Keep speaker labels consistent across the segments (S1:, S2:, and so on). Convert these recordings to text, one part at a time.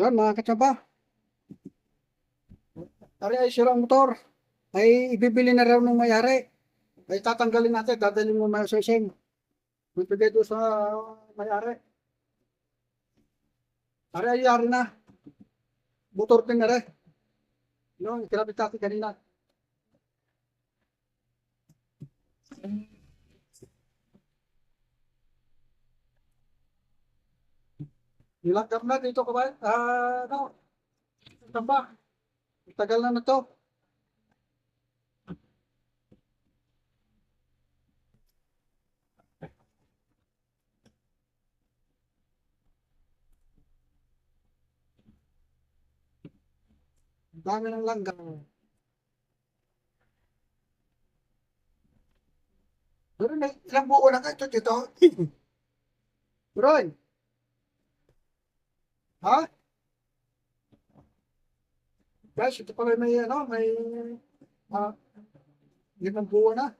S1: Yan mga katsaba, ari ay sirang motor. Ay ibibili na raw ng may-ari. Ay tatanggalin natin, dadalhin mo may seseng. Bibigay doon sa may-ari. Ari ay yari na. Motor din na rin. Yung kinabit natin kanina. Nilagdam na dito ka ba? Ano? Tamba. Tagal na to. Ang dami ng langgam. Pero na, ilang buo na ka ito dito. Bro, ha? Guys, ito pala may ano, may ah, 5 buo na.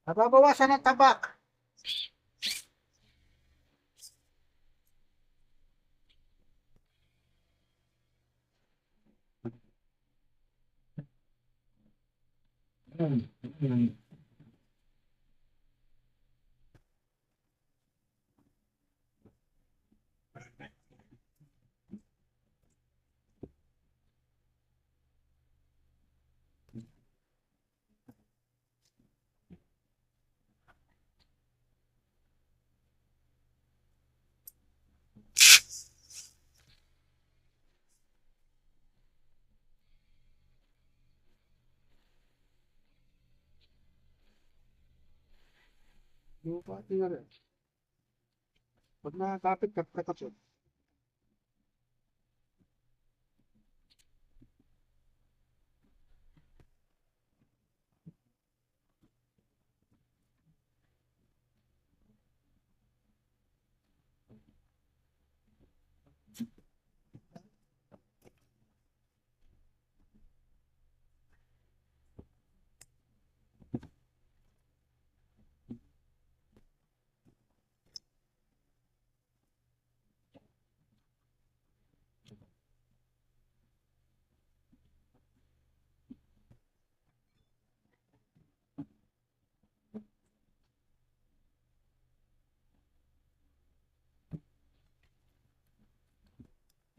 S1: Nababawasan ng tabak. Lupa, tingnan rin. Pag nakakapit, kapit.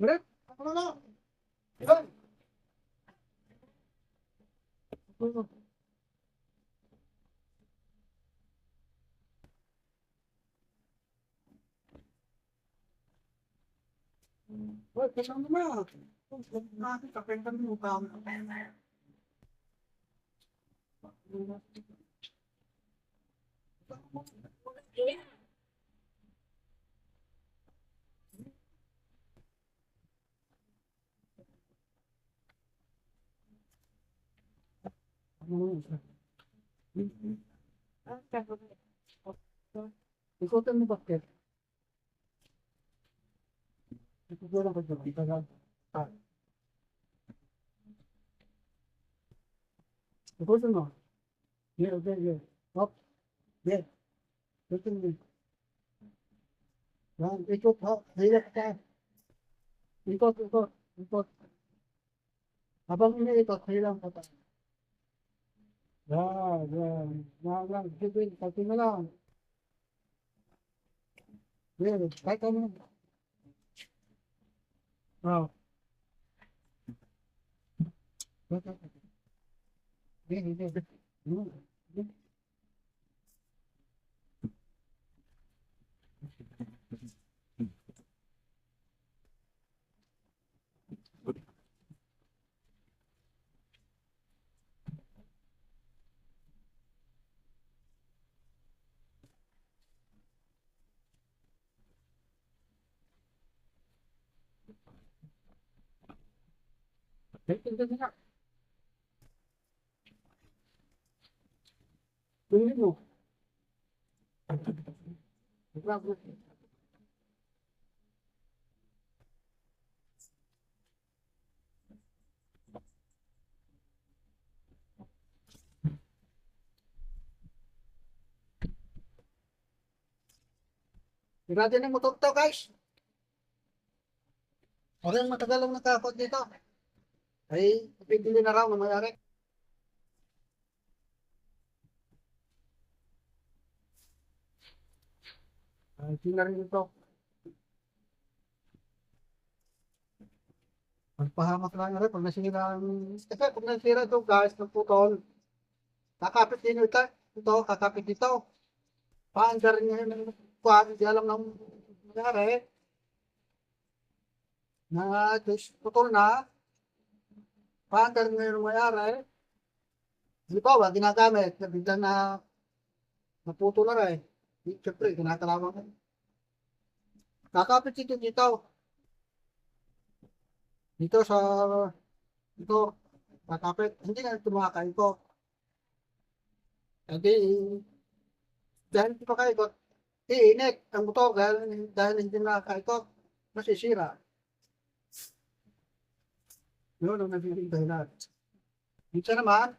S1: Ulit, ano na? Yan. Uy, kasama mo na. Nakakit, kapentan mo ka. Ikutin mo bakit? Ikutin mo bakit? Ikutin mo. Yeah, okay, yeah. Up, yeah. Ikutin mo. Yan, ikot ha. Hirap ka. Ikot. Habang iniikot, hirap ka. Yan. Yan. Sige, pati na lang. Yeah, kahit ano. Oh. Hindi. Tingnan mo nga. Tingnan mo. Tingnan din ang motor to, guys. Parang matagal lang nakakot dito. Ay, pipili na raw na mayari. Ay, tingnan rin ito. Magpahamak lang rin pag nasira ang... Kasi pag nasira ito, guys, ng putol, kakapit din ito. Ito, kakapit dito. Paandar niya yung kuhan, hindi alam ng nangyari. Na putol na, paandar niya yung nangyari. Halimbawa, ginagamit, biglang na naputol na rin. Siyempre, ginakalawang. Kakapit ito dito. Dito sa, dito, kakapit. Hindi na ito makakain ko. Hindi, dahil hindi pa kaikot, iinit ang motor dahil hindi nakakaikot, masisira. Yun ang nagiging dahilan. Minsan naman,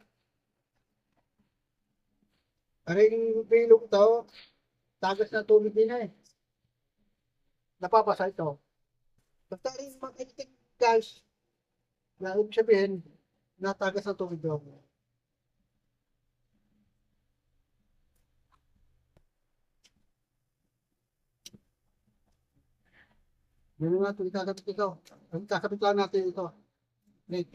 S1: aring bilog to, tagas na tubig din eh. Napapasa ito. Basta rin makaitik, guys, na ibig sabihin, natagas na tubig daw. Yun nga ito, ikakabit ito. Ikakabit lang natin ito. Wait.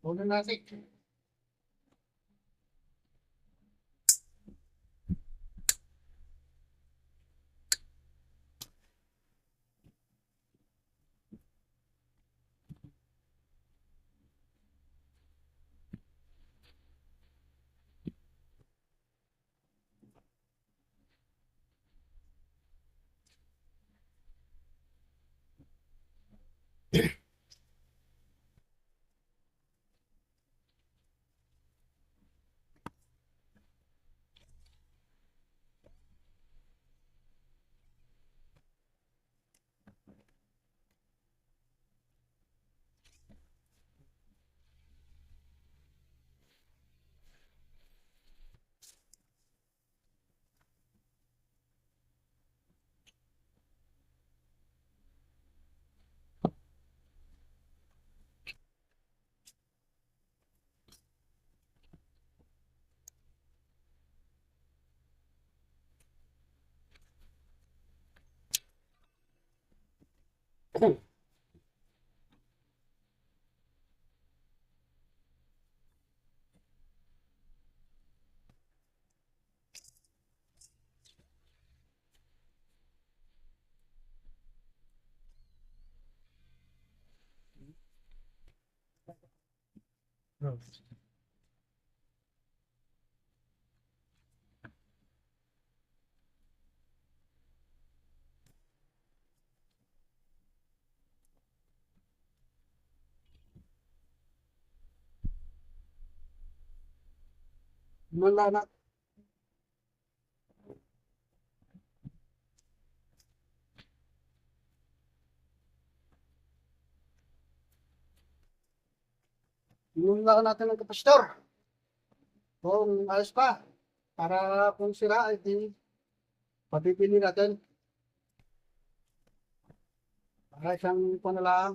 S1: Huwag na natin. Wala na. Inumin lang natin ng kapasitor. Kung ayos pa. Para kung sira, ay di papipili natin. Para isang po na lang.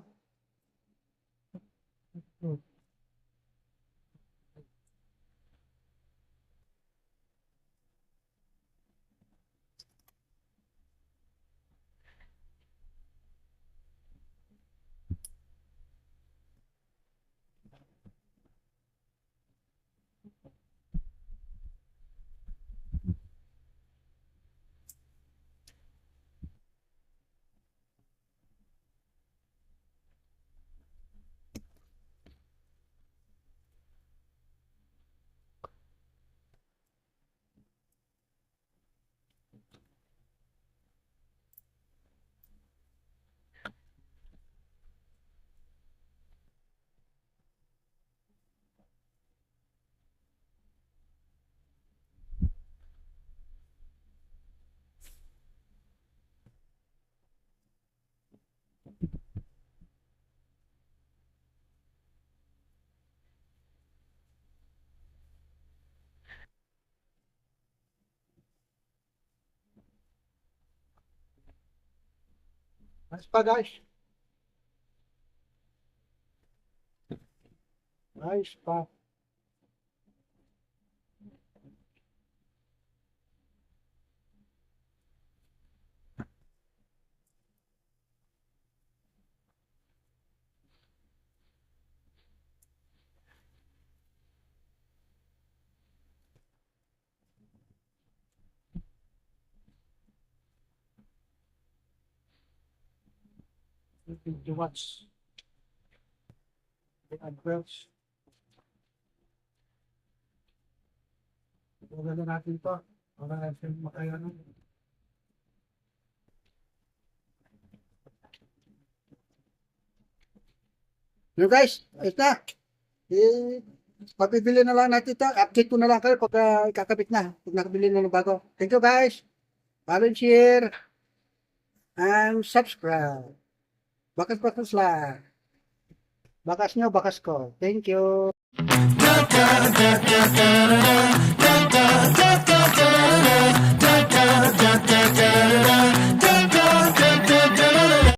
S1: Ayos pa guys. Ayos pa. Video watch. The adverts. Gagawin natin ito. Para natin makayanan. Yo guys, ayos na. Pabibili na lang natin ito. Update ko na lang kayo pag kakabit na. Pag nakabili na ng bago. Thank you guys. Follow and share. And subscribe. Bakas-bakas lang. Bakas nyo, bakas ko. Thank you.
S2: Da da da da da da da da da da da da da